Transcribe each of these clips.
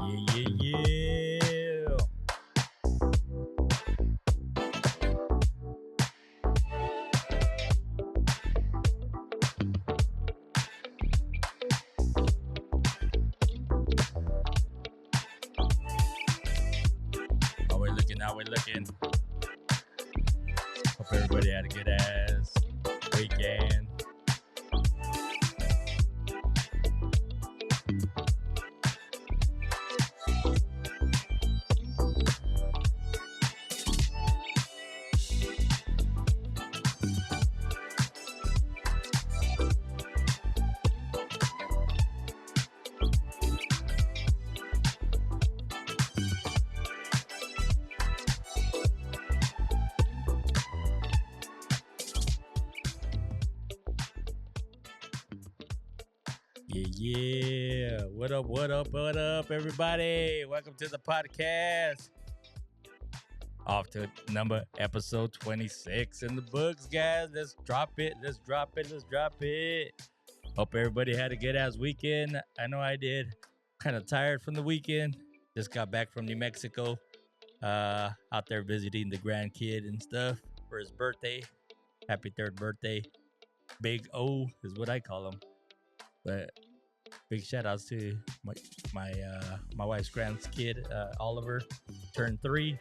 Yeah. How we looking? Hope everybody had a good ass weekend. Yeah. What up, everybody? Welcome to the podcast. Off to number episode 26 in the books, guys. Let's drop it. Hope everybody had a good ass weekend. I know I did. Kind of tired from the weekend. Just got back from New Mexico. Out there visiting the grandkid and stuff for his birthday. Happy third birthday. Big O is what I call him. But big shout outs to my wife's grandkid, Oliver, turned 3.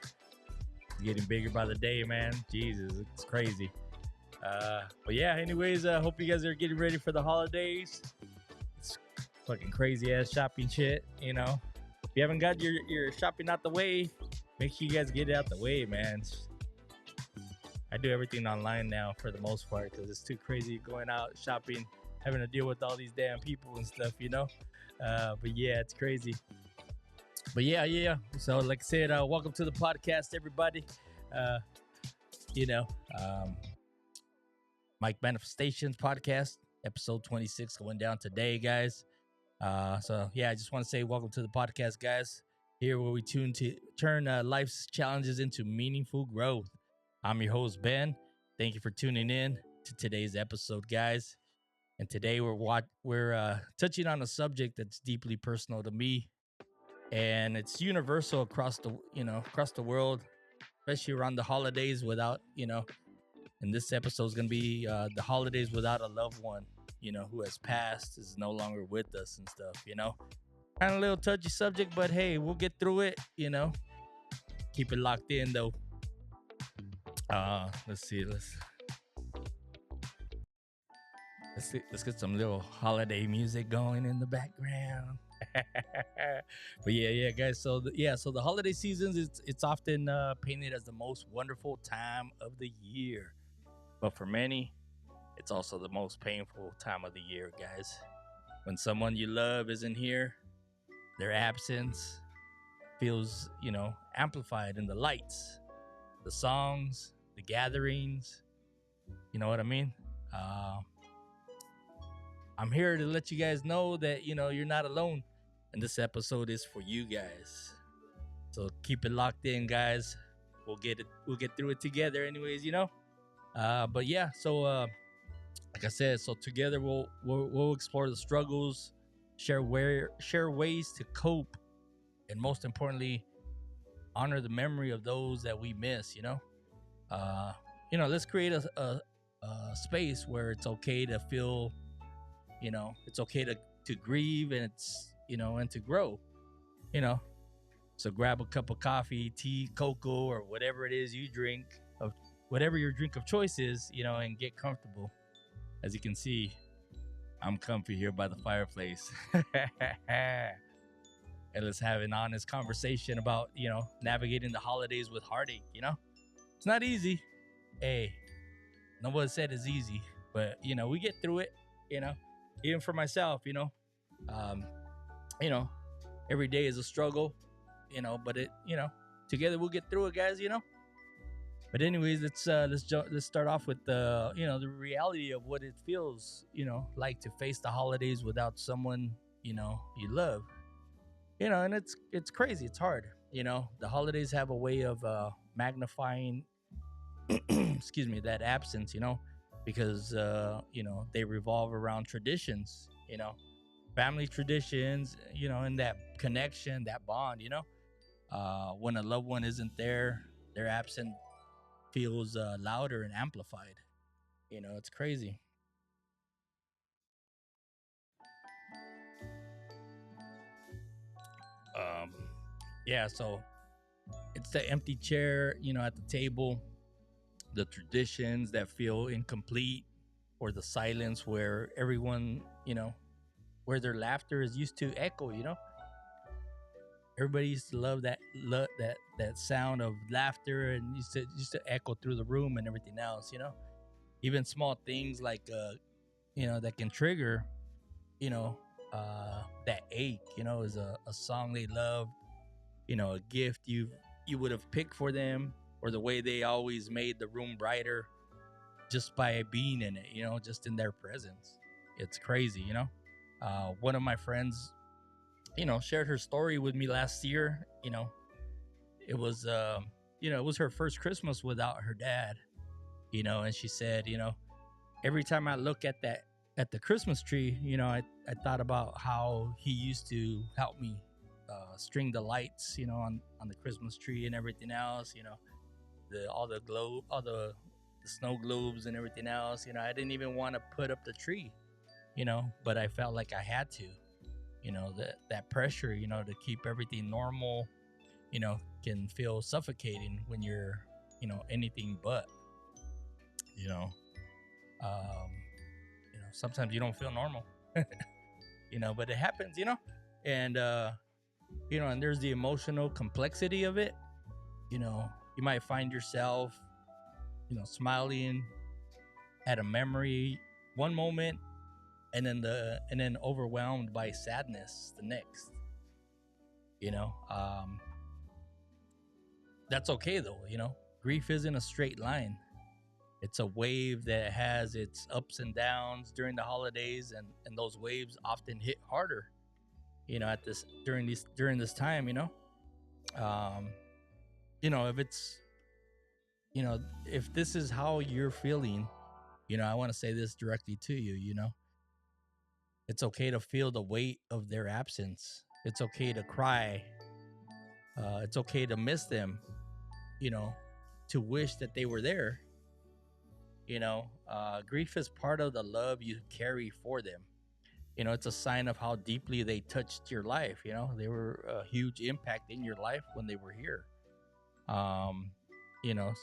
He's getting bigger by the day, man. Jesus, it's crazy. But yeah, anyways, hope you guys are getting ready for the holidays. It's fucking crazy ass shopping shit, you know. If you haven't got your shopping out the way, make sure you guys get it out the way, man. I do everything online now for the most part because it's too crazy going out shopping, having to deal with all these damn people and stuff, you know. But yeah, it's crazy. But yeah. So like I said, welcome to the podcast, everybody. You know, Mike Manifestations podcast, episode 26 going down today, guys. So yeah, I just want to say welcome to the podcast, guys. Here where we turn life's challenges into meaningful growth. I'm your host, Ben. Thank you for tuning in to today's episode, guys. And today we're touching on a subject that's deeply personal to me, and it's universal across the world, especially around the holidays. And this episode is gonna be the holidays without a loved one, who has passed, is no longer with us and stuff. Kind of a little touchy subject, but hey, we'll get through it. Keep it locked in though. Let's see. Let's get some little holiday music going in the background. But yeah, guys. So the holiday seasons, it's often painted as the most wonderful time of the year, but for many, it's also the most painful time of the year, guys. When someone you love isn't here, their absence feels, amplified in the lights, the songs, the gatherings. You know what I mean? I'm here to let you guys know that you're not alone, and this episode is for you guys. So keep it locked in, guys. We'll get through it together, anyways. But yeah, so like I said, so together we'll explore the struggles, share ways to cope, and most importantly, honor the memory of those that we miss. Let's create a space where it's okay to feel. It's okay to grieve, and and to grow. So grab a cup of coffee, tea, cocoa, or whatever it is you drink, of whatever your drink of choice is, and get comfortable. As you can see, I'm comfy here by the fireplace. And let's have an honest conversation about, navigating the holidays with heartache. It's not easy. Hey, nobody said it's easy, but we get through it. Even for myself, every day is a struggle, but together we'll get through it, guys. But anyways, let's start off with the reality of what it feels, like to face the holidays without someone, you love. And it's crazy. It's hard. The holidays have a way of magnifying, excuse me, that absence, because they revolve around traditions, family traditions, and that connection, that bond. When a loved one isn't there, their absence feels louder and amplified. It's crazy. Um, yeah, so it's the empty chair, at the table, the traditions that feel incomplete, or the silence where everyone, where their laughter is used to echo. Everybody used to love that sound of laughter, and used to echo through the room and everything else. Even small things like that can trigger, you know that ache, is a song they love, a gift you would have picked for them, or the way they always made the room brighter just by being in it, just in their presence. It's crazy. One of my friends, shared her story with me last year. It was it was her first Christmas without her dad. And she said, every time I look at the Christmas tree, I thought about how he used to help me string the lights, on the Christmas tree and everything else. The snow globes and everything else. I didn't even want to put up the tree, but I felt like I had to. That pressure, to keep everything normal, can feel suffocating when you're, anything but. You know, um, sometimes you don't feel normal, but it happens. And and there's the emotional complexity of it. You might find yourself, smiling at a memory one moment, and then overwhelmed by sadness the next. you know um that's okay though. Grief isn't a straight line. It's a wave that has its ups and downs during the holidays, and those waves often hit harder, at this during this time. um if it's if this is how you're feeling, I want to say this directly to you. It's okay to feel the weight of their absence. It's okay to cry. It's okay to miss them, you know, to wish that they were there. Grief is part of the love you carry for them. It's a sign of how deeply they touched your life. They were a huge impact in your life when they were here. Um,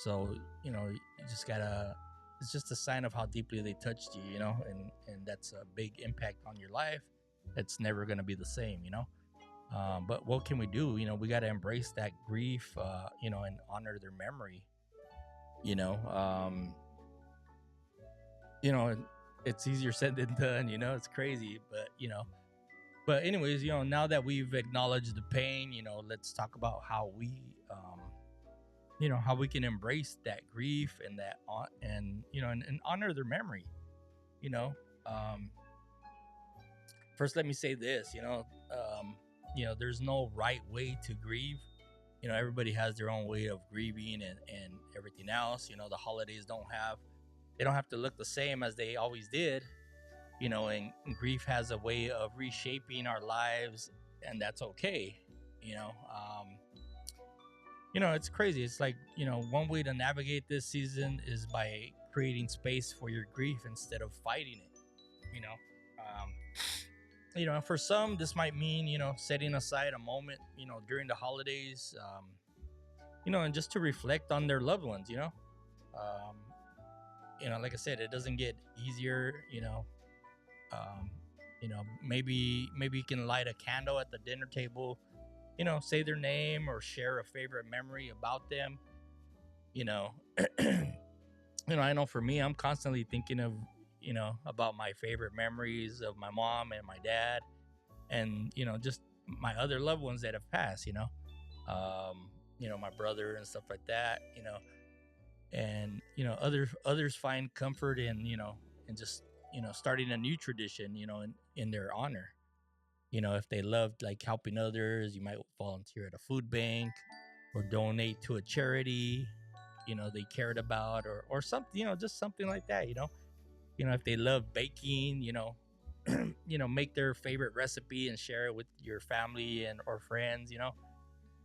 so, you just gotta, it's just a sign of how deeply they touched you, and that's a big impact on your life. It's never gonna be the same. But what can we do? We got to embrace that grief, and honor their memory. You know, um, you know, it's easier said than done. It's crazy, but But anyways, now that we've acknowledged the pain, let's talk about how how we can embrace that grief and and honor their memory. You know, um, First, let me say this. There's no right way to grieve. Everybody has their own way of grieving and everything else. The holidays they don't have to look the same as they always did. And grief has a way of reshaping our lives, and that's okay. You know, um, it's crazy. It's like, one way to navigate this season is by creating space for your grief instead of fighting it. You know, um, and for some, this might mean, setting aside a moment, during the holidays, and just to reflect on their loved ones. Um, like I said, it doesn't get easier. Um, maybe you can light a candle at the dinner table, say their name or share a favorite memory about them. You know, I know for me, I'm constantly thinking of, about my favorite memories of my mom and my dad, and just my other loved ones that have passed. My brother and stuff like that. And others find comfort in and just starting a new tradition, in their honor. If they loved like helping others, you might volunteer at a food bank or donate to a charity they cared about, or something, just something like that. If they love baking, make their favorite recipe and share it with your family and or friends.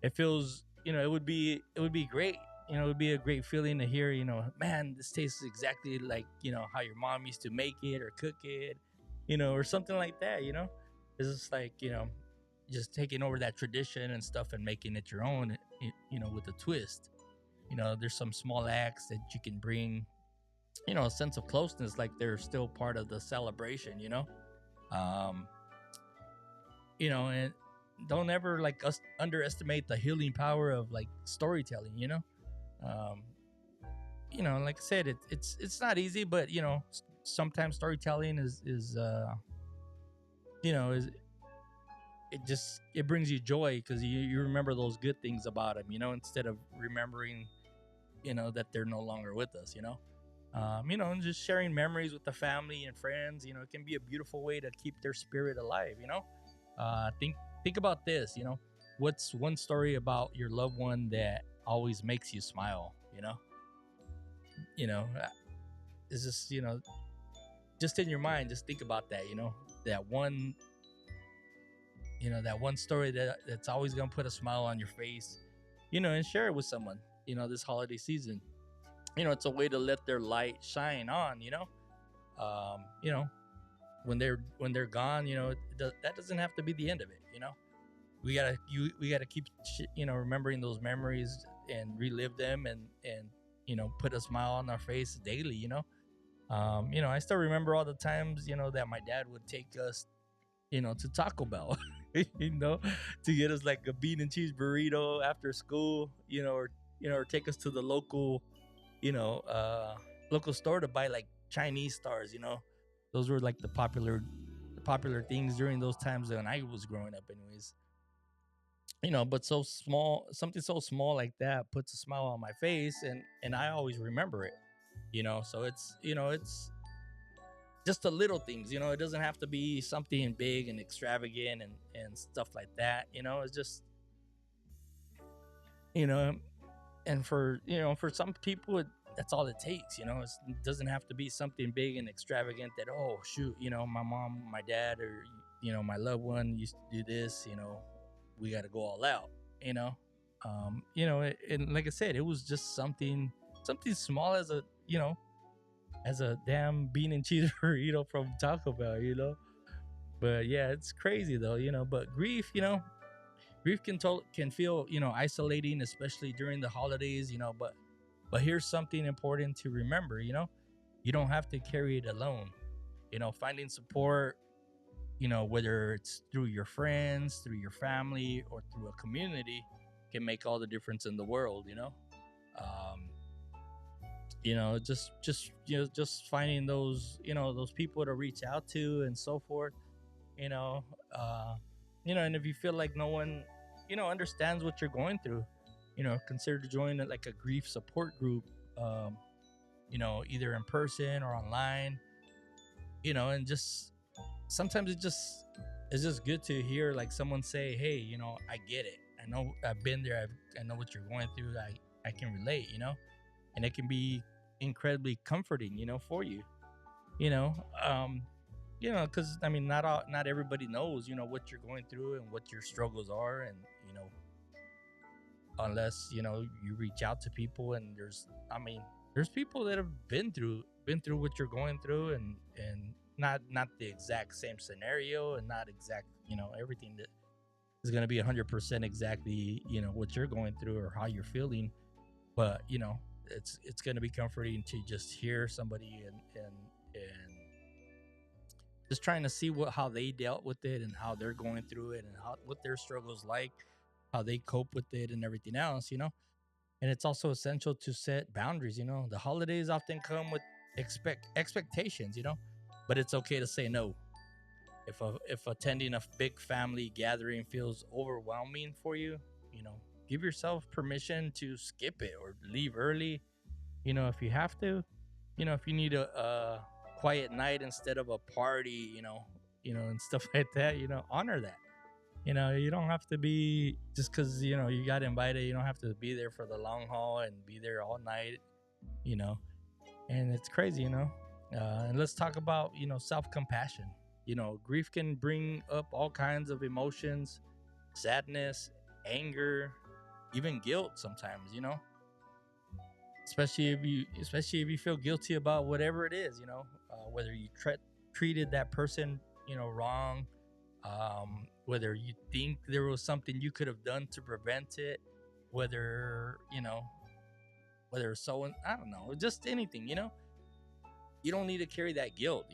It feels, it would be great. It would be a great feeling to hear, man, this tastes exactly like, how your mom used to make it or cook it, or something like that. It's just like, just taking over that tradition and stuff and making it your own, with a twist. There's some small acts that you can bring, a sense of closeness, like they're still part of the celebration. Um, and don't ever like us underestimate the healing power of like storytelling. Um, like I said, it's not easy, but sometimes storytelling is is it brings you joy because you remember those good things about them, instead of remembering, that they're no longer with us. And just sharing memories with the family and friends, it can be a beautiful way to keep their spirit alive. Think about this. What's one story about your loved one that always makes you smile? You know, uh, it's just in your mind. Just think about that. That one, that one story that's always gonna put a smile on your face. And share it with someone. This holiday season. It's a way to let their light shine on. Um, you know, when they're gone, that doesn't have to be the end of it. We gotta keep remembering those memories and relive them and put a smile on our face daily. I still remember all the times that my dad would take us to Taco Bell, you know, to get us like a bean and cheese burrito after school, or take us to the you know, uh, local store to buy like Chinese stars. Those were like the popular things during those times when I was growing up, anyways. But so small, something so small like that puts a smile on my face, and I always remember it. So it's just the little things. It doesn't have to be something big and extravagant and stuff like that. It's just you know and for some people that's all it takes. It doesn't have to be something big and extravagant that, oh shoot, my mom, my dad, or my loved one used to do this. We got to go all out. you know and like I said, it was just something small as a damn bean and cheese burrito from Taco Bell. But yeah, it's crazy though. But grief can feel isolating, especially during the holidays. But here's something important to remember. You don't have to carry it alone. Finding support, whether it's through your friends, through your family, or through a community, can make all the difference in the world. Um, just finding those people to reach out to and so forth. You know, uh, and if you feel like no one, understands what you're going through, consider joining like a grief support group. Um, either in person or online. And just sometimes it's just good to hear like someone say, hey, I get it, I know, I've been there, I know what you're going through, I can relate. And it can be incredibly comforting, for you. you know um because I mean, not everybody knows what you're going through and what your struggles are. And unless you reach out to people, and there's people that have been through what you're going through, and not the exact same scenario, and not exact everything that is going to be 100% exactly what you're going through or how you're feeling. But it's going to be comforting to just hear somebody and just trying to see how they dealt with it and how they're going through it, and what their struggles like, how they cope with it, and everything else. And it's also essential to set boundaries. The holidays often come with expectations. But it's okay to say no. If attending a big family gathering feels overwhelming for you, you know give yourself permission to skip it or leave early. If you have to. If you need a quiet night instead of a party, and stuff like that. Honor that. You don't have to be, just because you got invited, you don't have to be there for the long haul and be there all night. you know and it's crazy. And let's talk about self-compassion. Grief can bring up all kinds of emotions, sadness, anger, even guilt sometimes, especially if you feel guilty about whatever it is, whether you treated that person, wrong, whether you think there was something you could have done to prevent it, whether whether so I don't know, just anything, you don't need to carry that guilt,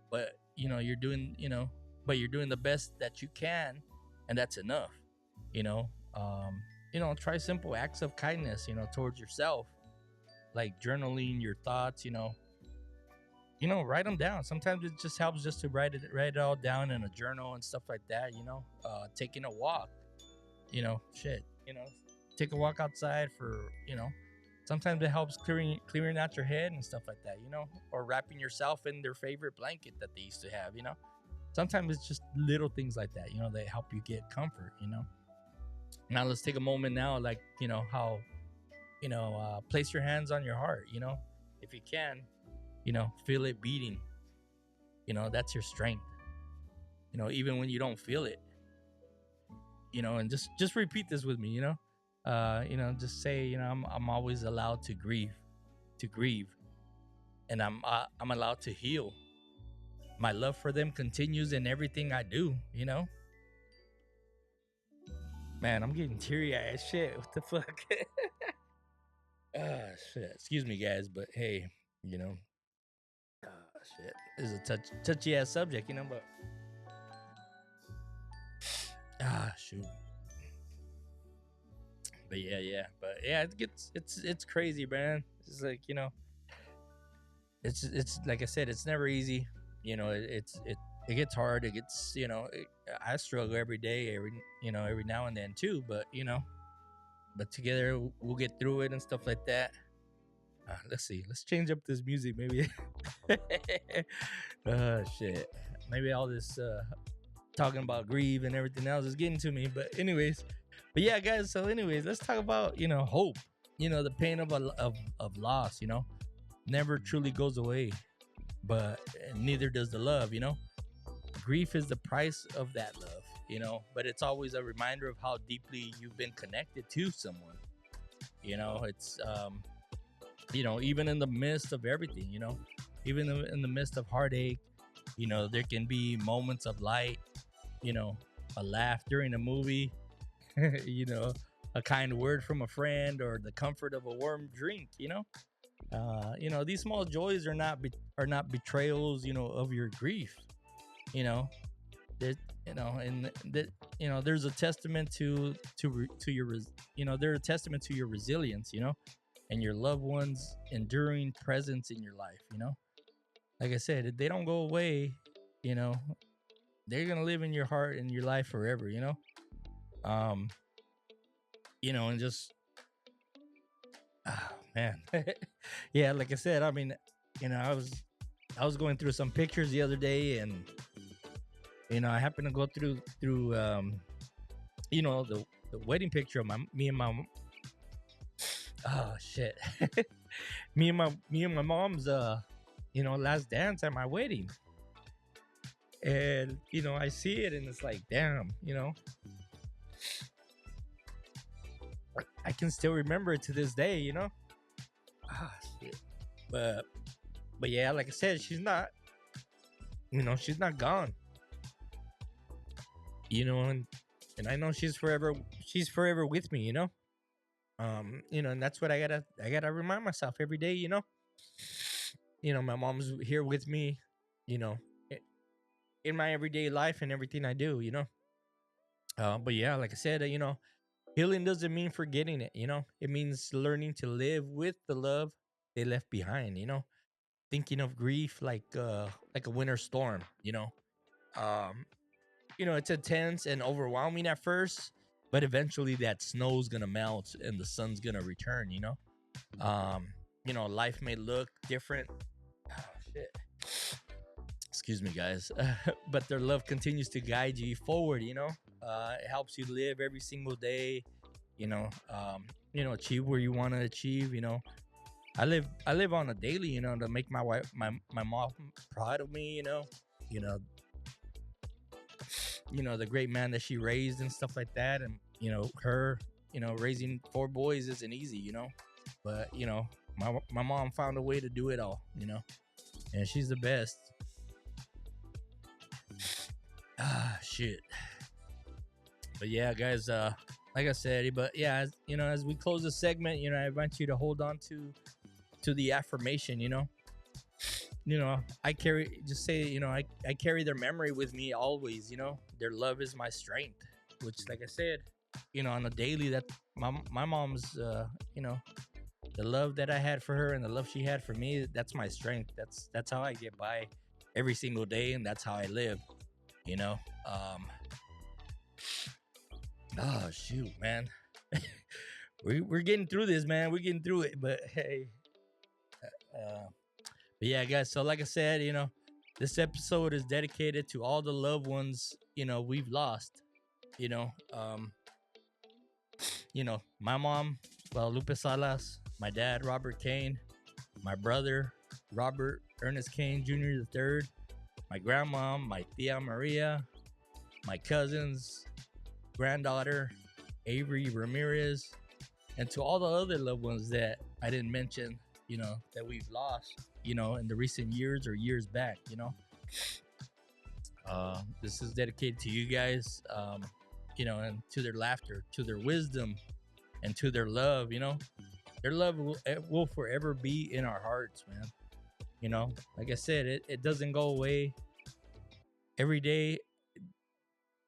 but you're doing the best that you can, and that's enough, you know. Try simple acts of kindness, towards yourself, like journaling your thoughts, write them down. Sometimes it just helps just to write it all down in a journal and stuff like that, taking a walk, shit, take a walk outside for, sometimes it helps clearing out your head and stuff like that, or wrapping yourself in their favorite blanket that they used to have, sometimes it's just little things like that, that help you get comfort. Now let's take a moment now, like, how, place your hands on your heart, if you can, feel it beating, that's your strength, even when you don't feel it, and just repeat this with me, just say, I'm always allowed to grieve, and I'm allowed to heal. My love for them continues in everything I do, Man, I'm getting teary-eyed. Shit, what the fuck? Shit. Excuse me, guys, but hey, you know, shit. This is a touchy ass subject, but shoot. But yeah, it's crazy, man. It's like, it's like I said, it's never easy. It gets hard. It gets, I struggle every day, every now and then too. But but together we'll get through it and stuff like that. Let's see. Let's change up this music, maybe. Shit. Maybe all this talking about grief and everything else is getting to me. But yeah, guys. So let's talk about hope. The pain of loss. Never truly goes away, but neither does the love. Grief is the price of that love. But it's always a reminder of how deeply you've been connected to someone. It's even in the midst of everything, even in the midst of heartache, there can be moments of light, a laugh during a movie, a kind word from a friend, or the comfort of a warm drink. These small joys are not betrayals, of your grief. There, and that there's a testament to your they're a testament to your resilience, and your loved ones' enduring presence in your life. Like I said, if they don't go away, they're gonna live in your heart and your life forever. And just man, yeah, like I said, I mean, I was going through some pictures the other day, and I happened to go through the wedding picture of me and my oh shit me and my mom's last dance at my wedding. And I see it, and it's like, damn, I can still remember it to this day. Shit. But yeah, like I said, she's not gone. And I know she's forever with me. And that's what I gotta remind myself every day. My mom's here with me, in my everyday life and everything I do. But yeah, like I said, healing doesn't mean forgetting it. It means learning to live with the love they left behind. Thinking of grief like a winter storm. It's intense and overwhelming at first, but eventually that snow's gonna melt and the sun's gonna return. Life may look different. Oh shit. Excuse me, guys. But their love continues to guide you forward. It helps you live every single day. Achieve where you want to achieve. I live on a daily. To make my wife, my mom proud of me. the great man that she raised and stuff like that. And, her, raising 4 boys isn't easy, but, my mom found a way to do it all, and she's the best. Shit. But yeah, guys, like I said, but yeah, as we close the segment, I want you to hold on to the affirmation, I carry, just say, I carry their memory with me always, their love is my strength, which, like I said, on a daily, that my mom's, the love that I had for her and the love she had for me, that's my strength. That's how I get by every single day, and that's how I live, oh shoot, man. we're getting through this, man. We're getting through it, but hey, but yeah, guys. So like I said, this episode is dedicated to all the loved ones, we've lost. My mom, Lupe Salas, my dad, Robert Kane, my brother, Robert Ernest Kane Jr. the third, my grandma, my tia Maria, my cousins, granddaughter, Avery Ramirez, and to all the other loved ones that I didn't mention, that we've lost, in the recent years or years back, this is dedicated to you guys, and to their laughter, to their wisdom, and to their love, their love will forever be in our hearts, man. Like I said, it doesn't go away. Every day,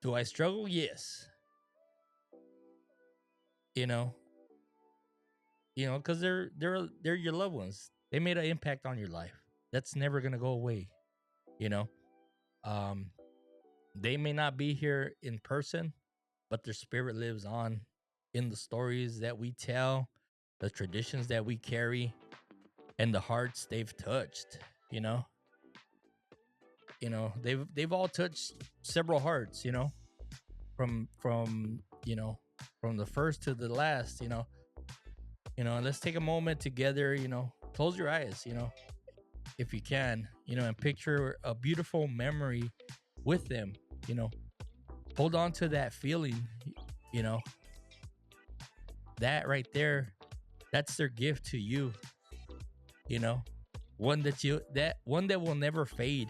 do I struggle? Yes. Because they're your loved ones. They made an impact on your life. That's never gonna go away. Um, they may not be here in person, but their spirit lives on in the stories that we tell, the traditions that we carry, and the hearts they've touched. They've all touched several hearts. From the first to the last. And let's take a moment together. Close your eyes. If you can. And picture a beautiful memory with them. Hold on to that feeling. That right there, that's their gift to you. One that will never fade.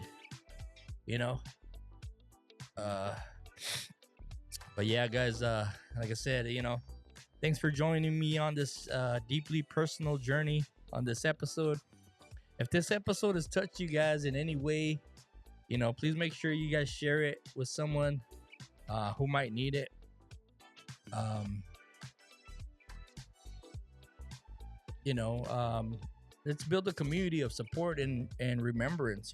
But yeah, guys, like I said, thanks for joining me on this deeply personal journey on this episode. If this episode has touched you guys in any way, please make sure you guys share it with someone who might need it. Let's build a community of support and remembrance.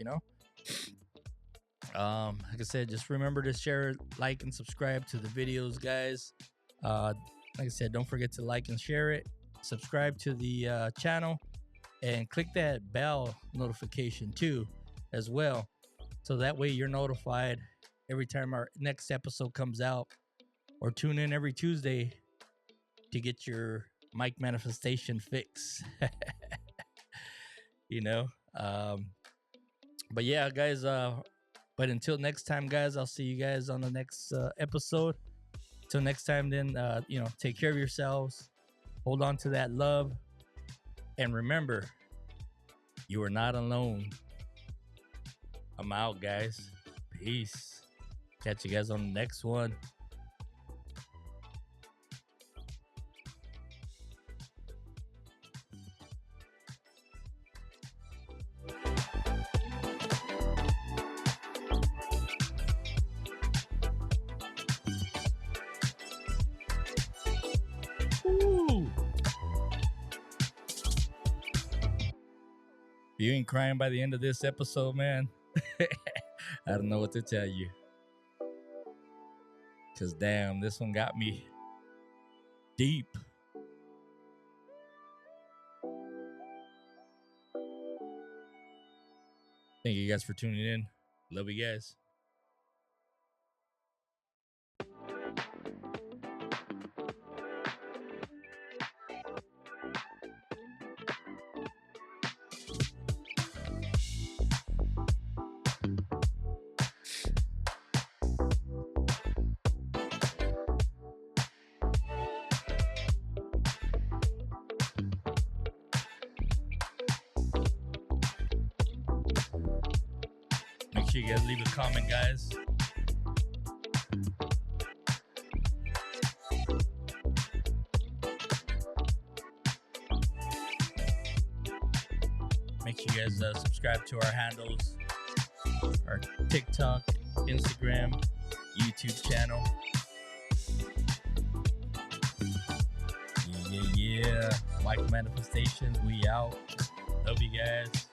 Like I said, just remember to share, like, and subscribe to the videos, guys. Like I said, don't forget to like and share it. Subscribe to the channel and click that bell notification too, as well. So that way you're notified every time our next episode comes out, or tune in every Tuesday to get your mic manifestation fix. But yeah, guys, but until next time, guys, I'll see you guys on the next episode. Till next time, then, take care of yourselves. Hold on to that love. And remember, you are not alone. I'm out, guys. Peace. Catch you guys on the next one. If you ain't crying by the end of this episode, man, I don't know what to tell you. Because damn, this one got me deep. Thank you guys for tuning in. Love you guys. sure you guys leave a comment, guys. Make sure you guys subscribe to our handles, our TikTok, Instagram, YouTube channel. Yeah. Mike Manifestations, we out. Love you guys.